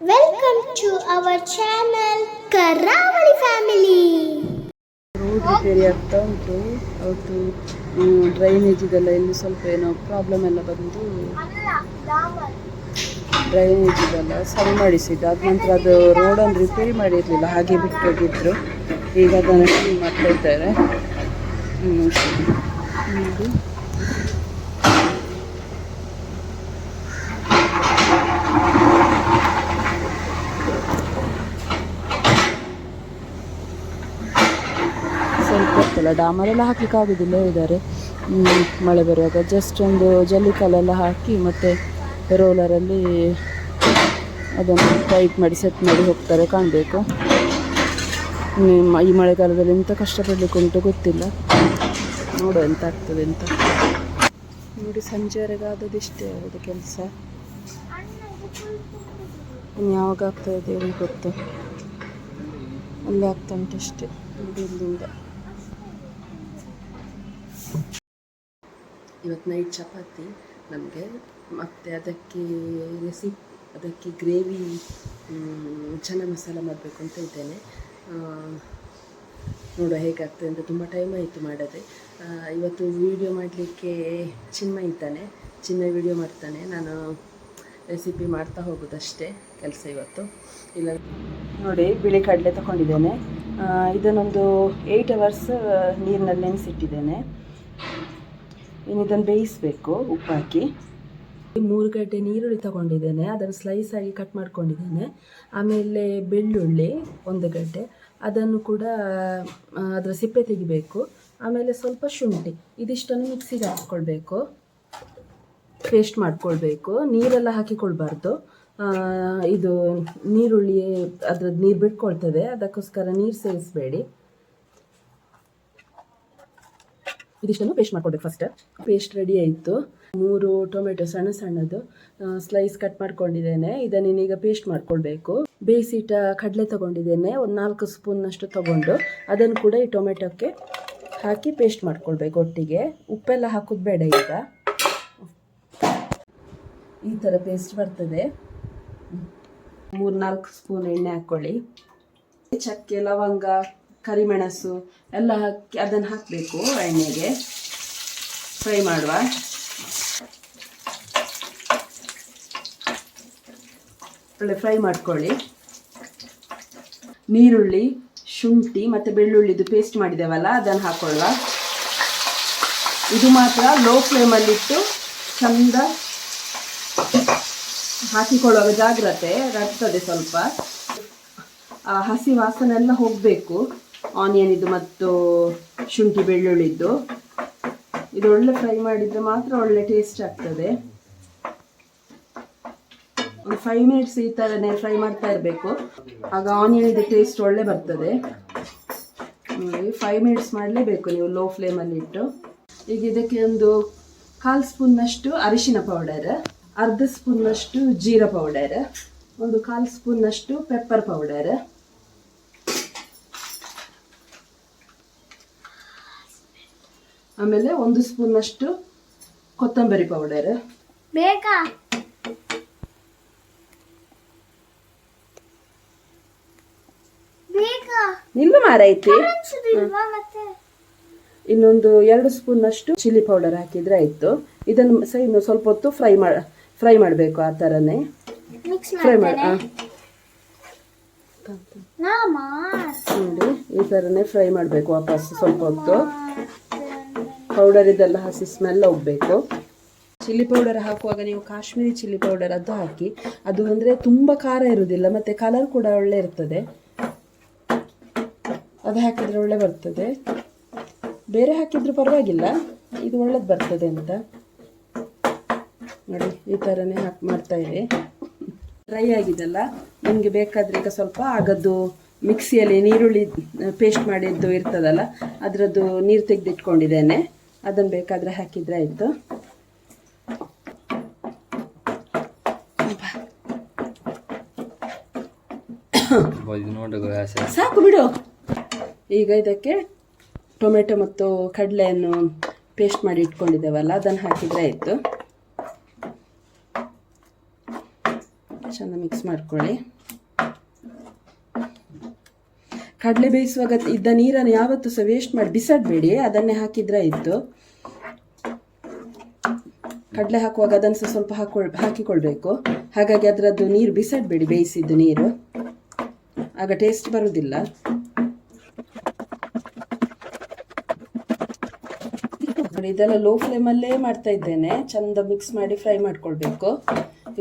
Welcome to our channel Karavali Family. Road repair ಆಗ್ತಾ ಉಂಟು. ಅವತ್ತು ಡ್ರೈನೇಜ್ ಇದೆಲ್ಲ ಇಲ್ಲಿ ಸ್ವಲ್ಪ ಏನೋ ಪ್ರಾಬ್ಲಮ್ ಎಲ್ಲ ಬಂದು ಡ್ರೈನೇಜ್ ಇದೆಲ್ಲ ಸರಿ ಮಾಡಿಸಿದ್ದು. ಅದ ನಂತರ ಅದು ರೋಡನ್ನು ರಿಪೇರಿ ಮಾಡಿರಲಿಲ್ಲ, ಹಾಗೆ ಬಿಟ್ಟೋಗಿದ್ರು. ಈಗ ಅದನ್ನು ಕ್ಲೀನ್ ಮಾಡ್ತಾ ಇದ್ದಾರೆ. ನೋಡಿ ಸ್ವಲ್ಪ ಹೊತ್ತಲ್ಲ ಡಾಮರೆಲ್ಲ ಹಾಕ್ಲಿಕ್ಕೆ ಆಗೋದಿಲ್ಲ ಹೇಳಿದ್ದಾರೆ. ಮಳೆ ಬರುವಾಗ ಜಸ್ಟ್ ಒಂದು ಜಲ್ಲಿಕಲ್ಲೆಲ್ಲ ಹಾಕಿ ಮತ್ತು ರೋಲರಲ್ಲಿ ಅದನ್ನು ಟೈಟ್ ಮಾಡಿ ಸೆಟ್ ಮಾಡಿ ಹೋಗ್ತಾರೆ. ಕಾಣಬೇಕು ಈ ಮಳೆಗಾಲದಲ್ಲಿ ಎಂಥ ಕಷ್ಟಪಡಲಿಕ್ಕೆ ಉಂಟು ಗೊತ್ತಿಲ್ಲ. ನೋಡು ಎಂತ ಆಗ್ತದೆ ಅಂತ. ನೋಡಿ ಸಂಜೆವರೆಗೆ ಆದದಿಷ್ಟೇ ಅದು ಕೆಲಸ. ಯಾವಾಗ ಆಗ್ತದೆ ದೇವರಿಗೆ ಗೊತ್ತು. ಅಲ್ಲೇ ಆಗ್ತಾ ಉಂಟಷ್ಟೇ ನೋಡಿ ಇಲ್ಲಿಂದ. ಇವತ್ತು ನೈಟ್ ಚಪಾತಿ ನಮಗೆ, ಮತ್ತು ಅದಕ್ಕೆ ಗ್ರೇವಿ ಚೆನ್ನಾಗಿ ಮಸಾಲ ಮಾಡಬೇಕು ಅಂತ ಇದ್ದೇನೆ. ನೋಡುವ ಹೇಗಾಗ್ತದೆ ಅಂತ. ತುಂಬ ಟೈಮ್ ಆಯಿತು ಮಾಡದೆ. ಇವತ್ತು ವೀಡಿಯೋ ಮಾಡಲಿಕ್ಕೆ ಚಿನ್ಮಯ ಇದ್ದಾನೆ, ಚಿನ್ಮಯ ವೀಡಿಯೋ ಮಾಡ್ತಾನೆ. ನಾನು ರೆಸಿಪಿ ಮಾಡ್ತಾ ಹೋಗೋದಷ್ಟೇ ಕೆಲಸ ಇವತ್ತು. ಇಲ್ಲ ನೋಡಿ ಬಿಳಿ ಕಡಲೆ ತಗೊಂಡಿದ್ದೇನೆ. ಇದನ್ನೊಂದು 8 hours ನೀರಿನಲ್ಲಿ ನೆನೆಸಿಟ್ಟಿದ್ದೇನೆ. ಇನ್ನು ಇದನ್ನು ಬೇಯಿಸಬೇಕು ಉಪ್ಪು ಹಾಕಿ. 3 ಗಡ್ಡೆ ನೀರುಳ್ಳಿ ತಗೊಂಡಿದ್ದೇನೆ, ಅದನ್ನು ಸ್ಲೈಸ್ ಆಗಿ ಕಟ್ ಮಾಡ್ಕೊಂಡಿದ್ದೇನೆ. ಆಮೇಲೆ ಬೆಳ್ಳುಳ್ಳಿ 1 ಗಡ್ಡೆ, ಅದನ್ನು ಕೂಡ ಅದರ ಸಿಪ್ಪೆ ತೆಗಿಬೇಕು. ಆಮೇಲೆ ಸ್ವಲ್ಪ ಶುಂಠಿ, ಇದಿಷ್ಟನ್ನು ಮಿಕ್ಸಿಗೆ ಹಾಕ್ಕೊಳ್ಬೇಕು, ಪೇಸ್ಟ್ ಮಾಡ್ಕೊಳ್ಬೇಕು. ನೀರೆಲ್ಲ ಹಾಕಿಕೊಳ್ಬಾರ್ದು. ಇದು ನೀರುಳ್ಳಿ ಅದ್ರದ್ದು ನೀರು ಬಿಟ್ಕೊಳ್ತದೆ, ಅದಕ್ಕೋಸ್ಕರ ನೀರು ಸೇರಿಸಬೇಡಿ. ಇದಿಷ್ಟನ್ನು ಪೇಸ್ಟ್ ಮಾಡ್ಕೊಳ್ಬೇಕು ಫಸ್ಟ್. ಪೇಸ್ಟ್ ರೆಡಿ ಆಯಿತು. 3 ಟೊಮೆಟೊ ಸಣ್ಣ ಸಣ್ಣದು ಸ್ಲೈಸ್ ಕಟ್ ಮಾಡ್ಕೊಂಡಿದ್ದೇನೆ. ಇದನ್ನೀಗ ಪೇಸ್ಟ್ ಮಾಡ್ಕೊಳ್ಬೇಕು. ಬೇಯಿಸಿಟ್ಟ ಕಡಲೆ ತಗೊಂಡಿದ್ದೇನೆ, ಒಂದು 4 ಸ್ಪೂನ್ನಷ್ಟು ತಗೊಂಡು ಅದನ್ನು ಕೂಡ ಈ ಟೊಮೆಟೊಕ್ಕೆ ಹಾಕಿ ಪೇಸ್ಟ್ ಮಾಡ್ಕೊಳ್ಬೇಕು ಒಟ್ಟಿಗೆ. ಉಪ್ಪೆಲ್ಲ ಹಾಕೋದು ಬೇಡ. ಈಗ ಈ ಥರ ಪೇಸ್ಟ್ ಬರ್ತದೆ. 3-4 ಸ್ಪೂನ್ ಎಣ್ಣೆ ಹಾಕ್ಕೊಳ್ಳಿ. ಚಕ್ಕೆ, ಲವಂಗ, ಕರಿಮೆಣಸು ಎಲ್ಲ ಹಾಕಿ ಅದನ್ನು ಹಾಕಬೇಕು ಎಣ್ಣೆಗೆ. ಫ್ರೈ ಮಾಡುವ. ಒಳ್ಳೆ ಫ್ರೈ ಮಾಡ್ಕೊಳ್ಳಿ. ನೀರುಳ್ಳಿ, ಶುಂಠಿ ಮತ್ತು ಬೆಳ್ಳುಳ್ಳಿದು ಪೇಸ್ಟ್ ಮಾಡಿದ್ದೇವಲ್ಲ ಅದನ್ನು ಹಾಕೊಳ್ಳುವ. ಇದು ಮಾತ್ರ ಲೋ ಫ್ಲೇಮಲ್ಲಿಟ್ಟು ಚಂದ ಹಾಕಿಕೊಳ್ಳುವಾಗ ಜಾಗ್ರತೆ, ರಟ್ತದೆ ಸ್ವಲ್ಪ. ಹಸಿ ವಾಸನೆ ಎಲ್ಲ ಹೋಗಬೇಕು ಆನಿಯನ್ ಇದು ಮತ್ತು ಶುಂಠಿ ಬೆಳ್ಳುಳ್ಳಿದ್ದು. ಇದು ಒಳ್ಳೆ ಫ್ರೈ ಮಾಡಿದರೆ ಮಾತ್ರ ಒಳ್ಳೆ ಟೇಸ್ಟ್ ಆಗ್ತದೆ. ಒಂದು 5 minutes ಈ ಥರನೇ ಫ್ರೈ ಮಾಡ್ತಾ ಇರಬೇಕು, ಆಗ ಆನಿಯನ್ ಇದು ಟೇಸ್ಟ್ ಒಳ್ಳೆ ಬರ್ತದೆ. 5 minutes ಮಾಡಲೇಬೇಕು ನೀವು ಲೋ ಫ್ಲೇಮಲ್ಲಿ ಇಟ್ಟು. ಈಗ ಇದಕ್ಕೆ ಒಂದು 1/4 ಸ್ಪೂನ್ನಷ್ಟು ಅರಿಶಿನ ಪೌಡರ್, 1/2 ಸ್ಪೂನ್ನಷ್ಟು ಜೀರಾ ಪೌಡರ್, ಒಂದು 1/4 ಸ್ಪೂನ್ನಷ್ಟು ಪೆಪ್ಪರ್ ಪೌಡರ್, ಆಮೇಲೆ 1 ಸ್ಪೂನ್ನಷ್ಟು ಕೊತ್ತಂಬರಿ ಪೌಡರ್. ಬೇಕಾ ನಿಲ್ಲು ಮಾರೈತಿ. ಇನ್ನೊಂದು 2 ಸ್ಪೂನ್ನಷ್ಟು ಚಿಲ್ಲಿ ಪೌಡರ್ ಹಾಕಿದ್ರೆ ಆಯಿತು. ಇದನ್ನು ಸಹ ಇನ್ನು ಸ್ವಲ್ಪ ಹೊತ್ತು ಫ್ರೈ ಮಾಡಬೇಕು. ಆ ಥರನೇ ಫ್ರೈ ಮಾಡಿ. ನೋಡಿ ಈ ಥರನೇ ಫ್ರೈ ಮಾಡಬೇಕು ವಾಪಸ್ ಸ್ವಲ್ಪ ಹೊತ್ತು. ಪೌಡರ್ ಇದೆಲ್ಲ ಹಸಿ ಸ್ಮೆಲ್ ಹೋಗಬೇಕು. ಚಿಲ್ಲಿ ಪೌಡರ್ ಹಾಕುವಾಗ ನೀವು ಕಾಶ್ಮೀರಿ ಚಿಲ್ಲಿ ಪೌಡರ್ ಅದು ಹಾಕಿ. ಅದು ಅಂದರೆ ತುಂಬ ಖಾರ ಇರುವುದಿಲ್ಲ ಮತ್ತು ಕಲರ್ ಕೂಡ ಒಳ್ಳೆ ಇರ್ತದೆ. ಅದು ಹಾಕಿದರೆ ಒಳ್ಳೆ ಬರ್ತದೆ. ಬೇರೆ ಹಾಕಿದರೂ ಪರವಾಗಿಲ್ಲ, ಇದು ಒಳ್ಳೇದು ಬರ್ತದೆ ಅಂತ. ನೋಡಿ ಈ ಥರನೇ ಮಾಡ್ತಾ ಇರಿ. ಡ್ರೈ ಆಗಿದೆಲ್ಲ, ನಿಮಗೆ ಬೇಕಾದರೆ ಈಗ ಸ್ವಲ್ಪ ಆಗದ್ದು ಮಿಕ್ಸಿಯಲ್ಲಿ ನೀರುಳ್ಳಿ ಪೇಸ್ಟ್ ಮಾಡಿದ್ದು ಇರ್ತದಲ್ಲ ಅದರದ್ದು ನೀರು ತೆಗೆದಿಟ್ಕೊಂಡಿದ್ದೇನೆ, ಅದನ್ನು ಬೇಕಾದರೆ ಹಾಕಿದರೆ ಆಯಿತು. ಸಾಕು ಬಿಡು. ಈಗ ಇದಕ್ಕೆ ಟೊಮೆಟೊ ಮತ್ತು ಕಡಲೆಯನ್ನು ಪೇಸ್ಟ್ ಮಾಡಿ ಇಟ್ಕೊಂಡಿದ್ದೇವಲ್ಲ ಅದನ್ನು ಹಾಕಿದರೆ ಆಯಿತು. ಚೆಂದ ಮಿಕ್ಸ್ ಮಾಡ್ಕೊಳ್ಳಿ. ಕಡಲೆ ಬೇಯಿಸುವಾಗ ಇದ್ದ ನೀರನ್ನು ಯಾವತ್ತೂ ಸಹ ವೇಸ್ಟ್ ಮಾಡಿ ಬಿಸಾಡಬೇಡಿ, ಅದನ್ನೇ ಹಾಕಿದ್ರೆ ಇತ್ತು. ಕಡಲೆ ಹಾಕುವಾಗ ಅದನ್ನು ಸಹ ಸ್ವಲ್ಪ ಹಾಕಿಕೊಳ್ಬೇಕು. ಹಾಗಾಗಿ ಅದರದ್ದು ನೀರು ಬಿಸಾಡಬೇಡಿ, ಬೇಯಿಸಿದ್ದು ನೀರು, ಆಗ ಟೇಸ್ಟ್ ಬರುವುದಿಲ್ಲ. ನೋಡಿ, ಇದೆಲ್ಲ ಲೋ ಫ್ಲೇಮಲ್ಲೇ ಮಾಡ್ತಾ ಇದ್ದೇನೆ. ಚಂದ ಮಿಕ್ಸ್ ಮಾಡಿ ಫ್ರೈ ಮಾಡ್ಕೊಳ್ಬೇಕು.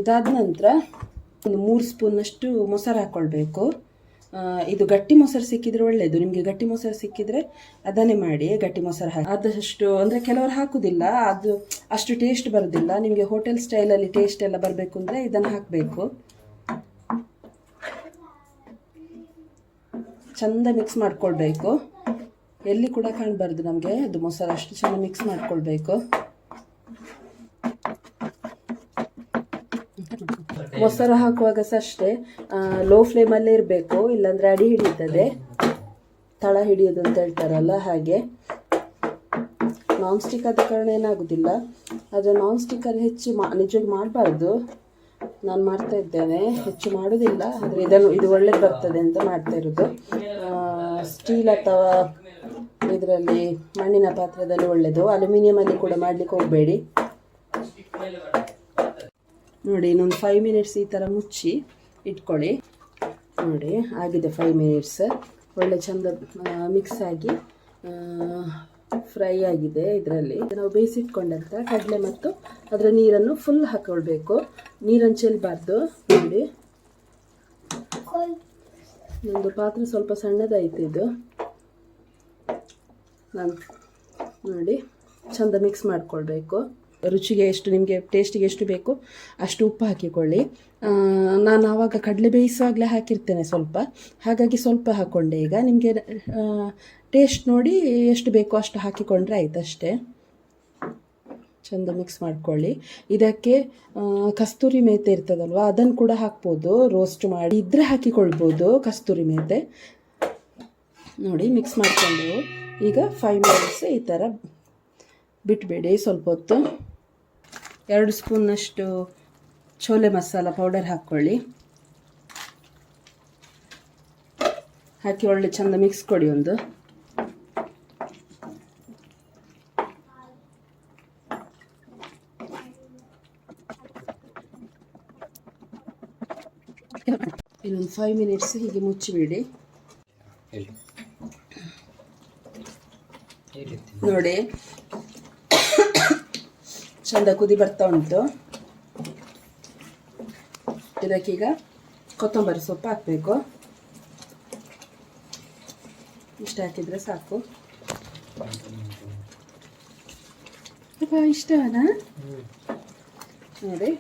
ಇದಾದ ನಂತರ ಒಂದು 3 ಸ್ಪೂನ್ನಷ್ಟು ಮೊಸರು ಹಾಕ್ಕೊಳ್ಬೇಕು. ಇದು ಗಟ್ಟಿ ಮೊಸರು ಸಿಕ್ಕಿದ್ರೆ ಒಳ್ಳೆಯದು. ನಿಮಗೆ ಗಟ್ಟಿ ಮೊಸರು ಸಿಕ್ಕಿದ್ರೆ ಅದನ್ನೇ ಮಾಡಿ, ಗಟ್ಟಿ ಮೊಸರು ಹಾಕಿ. ಆದಷ್ಟು ಅಂದರೆ ಕೆಲವರು ಹಾಕುವುದಿಲ್ಲ, ಅದು ಅಷ್ಟು ಟೇಸ್ಟ್ ಬರೋದಿಲ್ಲ. ನಿಮಗೆ ಹೋಟೆಲ್ ಸ್ಟೈಲಲ್ಲಿ ಟೇಸ್ಟ್ ಎಲ್ಲ ಬರಬೇಕು ಅಂದರೆ ಇದನ್ನು ಹಾಕಬೇಕು. ಚಂದ ಮಿಕ್ಸ್ ಮಾಡ್ಕೊಳ್ಬೇಕು. ಎಲ್ಲಿ ಕೂಡ ಕಾಣಬಾರ್ದು ನಮಗೆ ಅದು ಮೊಸರು, ಅಷ್ಟು ಚೆನ್ನಾಗಿ ಮಿಕ್ಸ್ ಮಾಡ್ಕೊಳ್ಬೇಕು. ಮೊಸರು ಹಾಕುವಾಗ ಸಹ ಅಷ್ಟೇ ಲೋ ಫ್ಲೇಮಲ್ಲೇ ಇರಬೇಕು, ಇಲ್ಲಾಂದರೆ ಅಡಿ ಹಿಡಿಯುತ್ತದೆ, ತಳ ಹಿಡಿಯೋದು ಅಂತ ಹೇಳ್ತಾರಲ್ಲ ಹಾಗೆ. ನಾನ್ ಸ್ಟಿಕ್ ಆದ ಕಾರಣ ಏನಾಗೋದಿಲ್ಲ, ಆದರೆ ನಾನ್ ಸ್ಟಿಕ್ಕಲ್ಲಿ ಹೆಚ್ಚು ನಿಜವಾಗಿ ಮಾಡಬಾರ್ದು. ನಾನು ಮಾಡ್ತಾ ಇದ್ದೇನೆ, ಹೆಚ್ಚು ಮಾಡೋದಿಲ್ಲ, ಆದರೆ ಇದು ಒಳ್ಳೇದು ಬರ್ತದೆ ಅಂತ ಮಾಡ್ತಾ ಇರೋದು. ಸ್ಟೀಲ್ ಅಥವಾ ಇದರಲ್ಲಿ ಮಣ್ಣಿನ ಪಾತ್ರದಲ್ಲಿ ಒಳ್ಳೆಯದು. ಅಲ್ಯೂಮಿನಿಯಮಲ್ಲಿ ಕೂಡ ಮಾಡಲಿಕ್ಕೆ ಹೋಗಬೇಡಿ. ನೋಡಿ, ಇನ್ನೊಂದು 5 ಮಿನಿಟ್ಸ್ ಈ ಥರ ಮುಚ್ಚಿ ಇಟ್ಕೊಳ್ಳಿ. ನೋಡಿ, ಆಗಿದೆ 5 ಮಿನಿಟ್ಸ್. ಒಳ್ಳೆ ಚಂದ ಮಿಕ್ಸ್ ಆಗಿ ಫ್ರೈ ಆಗಿದೆ. ಇದರಲ್ಲಿ ನಾವು ಬೇಯಿಸಿಟ್ಕೊಂಡಂಥ ಕಡಲೆ ಮತ್ತು ಅದರ ನೀರನ್ನು ಫುಲ್ ಹಾಕ್ಕೊಳ್ಬೇಕು. ನೀರನ್ನು ಚೆಲ್ಲಬಾರ್ದು. ನೋಡಿ, ಒಂದು ಪಾತ್ರೆ ಸ್ವಲ್ಪ ಸಣ್ಣದಾಯಿತು ಇದು. ನಾನು ನೋಡಿ ಚಂದ ಮಿಕ್ಸ್ ಮಾಡಿಕೊಳ್ಬೇಕು. ರುಚಿಗೆ ಎಷ್ಟು, ನಿಮಗೆ ಟೇಸ್ಟಿಗೆ ಎಷ್ಟು ಬೇಕು ಅಷ್ಟು ಉಪ್ಪು ಹಾಕಿಕೊಳ್ಳಿ. ನಾನು ಆವಾಗ ಕಡಲೆ ಬೇಯಿಸುವಾಗಲೇ ಹಾಕಿರ್ತೇನೆ ಸ್ವಲ್ಪ, ಹಾಗಾಗಿ ಸ್ವಲ್ಪ ಹಾಕ್ಕೊಂಡೆ. ಈಗ ನಿಮಗೆ ಟೇಸ್ಟ್ ನೋಡಿ ಎಷ್ಟು ಬೇಕೋ ಅಷ್ಟು ಹಾಕಿಕೊಂಡ್ರೆ ಆಯ್ತು ಅಷ್ಟೇ. ಚಂದ ಮಿಕ್ಸ್ ಮಾಡ್ಕೊಳ್ಳಿ. ಇದಕ್ಕೆ ಕಸ್ತೂರಿ ಮೇಥಿ ಇರ್ತದಲ್ವ, ಅದನ್ನು ಕೂಡ ಹಾಕ್ಬೋದು. ರೋಸ್ಟ್ ಮಾಡಿ ಇದ್ರೆ ಹಾಕಿಕೊಳ್ಬೋದು ಕಸ್ತೂರಿ ಮೇಥಿ. ನೋಡಿ, ಮಿಕ್ಸ್ ಮಾಡಿಕೊಂಡು ಈಗ 5 ಮಿನಿಟ್ಸ್ ಈ ಥರ ಬಿಟ್ಬಿಡಿ. ಸ್ವಲ್ಪ ಹೊತ್ತು 2 ಸ್ಪೂನ್ನಷ್ಟು ಚೋಲೆ ಮಸಾಲ ಪೌಡರ್ ಹಾಕ್ಕೊಳ್ಳಿ. ಹಾಕಿ ಒಳ್ಳೆ ಚಂದ ಮಿಕ್ಸ್ ಕೊಡಿ. ಒಂದು ಇನ್ನೊಂದು 5 ಮಿನಿಟ್ಸ್ ಹೀಗೆ ಮುಚ್ಚಿಬಿಡಿ. ನೋಡಿ, ಚಂದ ಕುದಿ ಬರ್ತಾ ಉಂಟು. ಇದಕ್ಕೀಗ ಕೊತ್ತಂಬರಿ ಸೊಪ್ಪು ಹಾಕಬೇಕು. ಇಷ್ಟ ಹಾಕಿದರೆ ಸಾಕು. ಇಷ್ಟನಾ? ನೋಡಿ,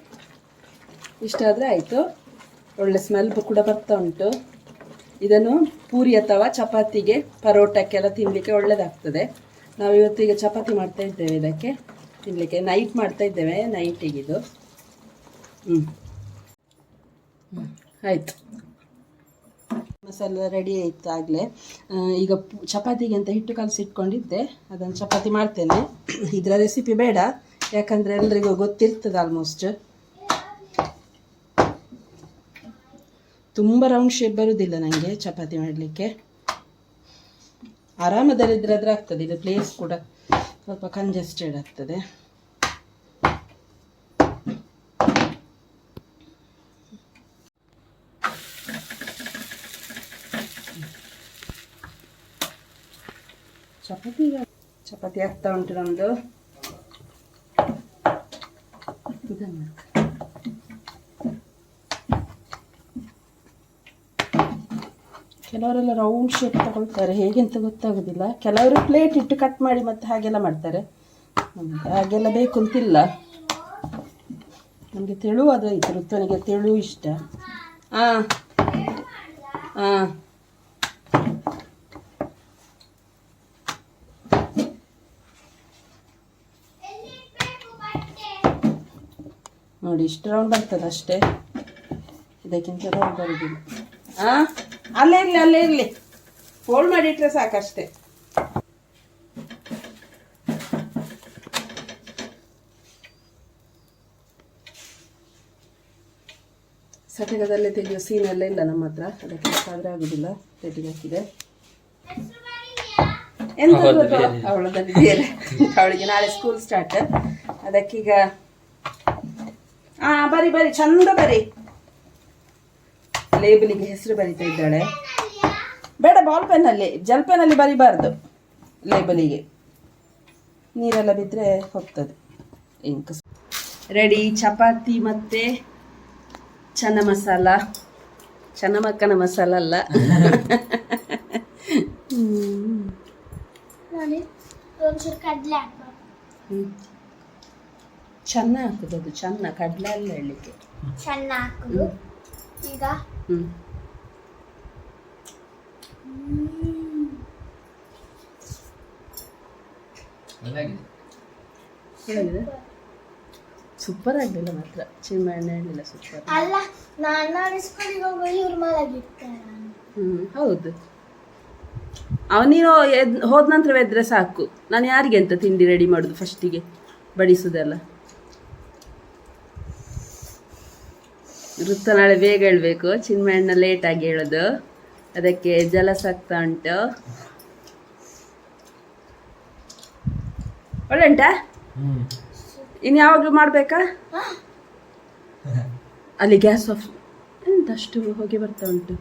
ಇಷ್ಟ ಆದರೆ ಆಯಿತು. ಒಳ್ಳೆ ಸ್ಮೆಲ್ ಕೂಡ ಬರ್ತಾ ಉಂಟು. ಇದನ್ನು ಪೂರಿ ಅಥವಾ ಚಪಾತಿಗೆ, ಪರೋಟಕ್ಕೆಲ್ಲ ತಿನ್ನಲಿಕ್ಕೆ ಒಳ್ಳೆಯದಾಗ್ತದೆ. ನಾವು ಇವತ್ತೀಗ ಚಪಾತಿ ಮಾಡ್ತಾ ಇದ್ದೇವೆ, ಇದಕ್ಕೆ ತಿನ್ನಲಿಕ್ಕೆ. ನೈಟ್ ಮಾಡ್ತಾ ಇದ್ದೇವೆ, ನೈಟಿಗಿದು. ಆಯಿತು, ಮಸಾಲ ರೆಡಿ ಆಯಿತು ಆಗಲೇ. ಈಗ ಚಪಾತಿಗೆ ಅಂತ ಹಿಟ್ಟು ಕಲಸಿಟ್ಕೊಂಡಿದ್ದೆ, ಅದನ್ನು ಚಪಾತಿ ಮಾಡ್ತೇನೆ. ಇದರ ರೆಸಿಪಿ ಬೇಡ, ಯಾಕಂದರೆ ಎಲ್ರಿಗೂ ಗೊತ್ತಿರ್ತದೆ ಆಲ್ಮೋಸ್ಟ್. ತುಂಬ ರೌಂಡ್ ಶೇಪ್ ಬರುವುದಿಲ್ಲ ನನಗೆ ಚಪಾತಿ ಮಾಡಲಿಕ್ಕೆ. ಆರಾಮದಲ್ಲಿದ್ದರೆ ಅದ್ರ ಆಗ್ತದೆ. ಇದು ಪ್ಲೇಸ್ ಕೂಡ ಸ್ವಲ್ಪ ಕಂಜೆಸ್ಟೆಡ್ ಆಗ್ತದೆ. ಚಪಾತಿ ಆಗ್ತಾ ಉಂಟು ನಮ್ಮದು. ಕೆಲವರೆಲ್ಲ ರೌಂಡ್ ಶೇಪ್ ತಗೊಳ್ತಾರೆ, ಹೇಗೆ ಅಂತ ಗೊತ್ತಾಗೋದಿಲ್ಲ. ಕೆಲವರು ಪ್ಲೇಟ್ ಇಟ್ಟು ಕಟ್ ಮಾಡಿ ಮತ್ತೆ ಹಾಗೆಲ್ಲ ಮಾಡ್ತಾರೆ. ಹಾಗೆಲ್ಲ ಬೇಕು ಅಂತಿಲ್ಲ. ನಮಗೆ ತೆಳು ಅದು ಆಯಿತು, ಋತುವಿಗೆ ತೆಳು ಇಷ್ಟ. ಹಾಂ ಹಾಂ, ನೋಡಿ ಇಷ್ಟು ರೌಂಡ್ ಬರ್ತದೆ ಅಷ್ಟೇ, ಇದಕ್ಕಿಂತ ರೌಂಡ್ ಬರೋದಿಲ್ಲ. ಹಾಂ, ಅಲ್ಲೇ ಇರಲಿ ಫೋಲ್ಡ್ ಮಾಡಿಟ್ರೆ ಸಾಕಷ್ಟೇ. ಸಟಕದಲ್ಲೇ ತೆಗೆಯೋ ಸೀನೆಲ್ಲ ಇಲ್ಲ ನಮ್ಮ ಹತ್ರ, ಅದಕ್ಕೆ ಆದರೆ ಆಗೋದಿಲ್ಲ, ತೆಗೆದು ಹಾಕಿದೆ. ಎಂತ ಹೌದು, ಗೊತ್ತಾ? ಬೇರೆ. ಅವಳದಲ್ಲಿ ಬೇರೆ ಅವಳಿಗೆ ನಾಳೆ ಸ್ಕೂಲ್ ಸ್ಟಾರ್ಟ್. ಅದಕ್ಕೀಗ ಬರಿ ಬರಿ ಚಂದ ಬರಿ. ಲೇಬಲಿಗೆ ಹೆಸರು ಬರಿತಾ ಇದ್ದಾಳೆ. ಬೇಡ, ಬಾಲ್ ಪೆನ್ನಲ್ಲಿ, ಜೆಲ್ ಪೆನ್ನಲ್ಲಿ ಬರಿಬಾರ್ದು. ಲೇಬಲಿಗೆ ನೀರೆಲ್ಲ ಬಿದ್ದರೆ ಹೋಗ್ತದೆ ಇಂಕ್. ರೆಡಿ ಚಪಾತಿ ಮತ್ತು ಚನ್ನ ಮಸಾಲ. ಚನ್ನಮಕ್ಕನ ಮಸಾಲ ಅಲ್ಲ. ನೋಡಿ ಒಂಚೂರು ಕಡಲೆ ಹಾಕುವ. ಚೆನ್ನ ಹಾಕುದು, ಅದು ಚೆನ್ನ, ಕಡಲೆ ಅಲ್ಲ ಹೇಳಲಿಕ್ಕೆ. ಚೆನ್ನ ಹಾಕುದು. ಈಗ ಒಳ್ಳೆಗಿದೆ. ಸೂಪರ್ ಆಗಲಿಲ್ಲ ಮಾತ್ರ, ಚಿಮ್ಮಣ್ಣ ಹೇಳಿಲ್ಲ ಸೂಪರ್. ಅಲ್ಲ, ನಾನು ಸ್ಕೂಲಿಗೆ ಹೋಗುವ ಇವ್ರು ಮಲಗಿರ್ತಾರ. ಹೌದು. ನೀನು ಹೋದ ನಂತರ ಎದ್ರೆ ಸಾಕು. ನಾನು ಯಾರಿಗೆ ಅಂತ ತಿಂಡಿ ರೆಡಿ ಮಾಡೋದು ಫಸ್ಟಿಗೆ, ಬಡಿಸೋದೆಲ್ಲ. ವೃತ್ತ ನಾಳೆ ಬೇಗ ಹೇಳ್ಬೇಕು, ಚಿನ್ಮಣ್ಣ ಲೇಟಾಗಿ ಹೇಳೋದು, ಅದಕ್ಕೆ ಜಲಸ ಆಗ್ತಾ ಉಂಟು. ಒಳ್ಳೆ ಉಂಟಾ? ಇನ್ನು ಯಾವಾಗಲೂ ಮಾಡಬೇಕಾ? ಅಲ್ಲಿ ಗ್ಯಾಸ್ ಆಫ್ ಎಂತ ಅಷ್ಟು ಹೊಗೆ ಬರ್ತಾ ಉಂಟು.